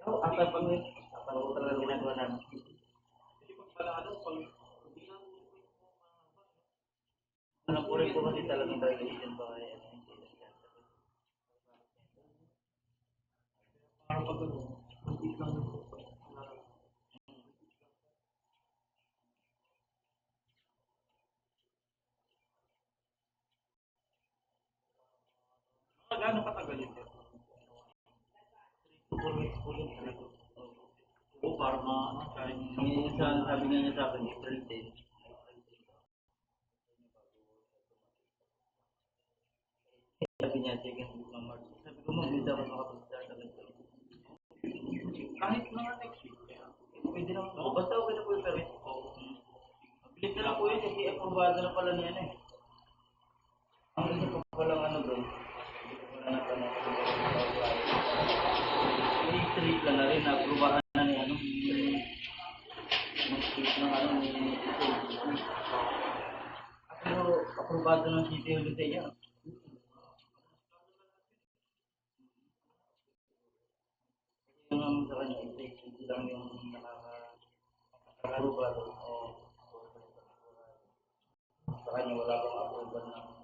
Oo, apa kami. Apa ko talaga ginagawa namin. Kasi pag pala ano, pag hindi na Alam ko rin po kasi talagang regulation ba kaya ano yung parang pag ano, hindi lang yung gaano katagal yun? 4 weeks po yun talaga. Oo, para ano, kahit Ngayon sabi nga niya sa akin, April 10. Sabi niya, second week ng March. Sabi ko, mabilis ako makapag-start agad. kahit mga next week, kaya Pwede naman po. Basta okay na po yung permit. Mabilis na lang po yun kasi aprobado na pala niya na eh. Ang isa pa palang ano doon, wala na pa na may street lang na rin, na-aprobahan na ni ano, ng street ng ano, ni pero aprobado ng City Hall sa iyo. Yung naman sa kanya, hindi lang yung nakaka-aprobado o sa kanya wala pang approval ng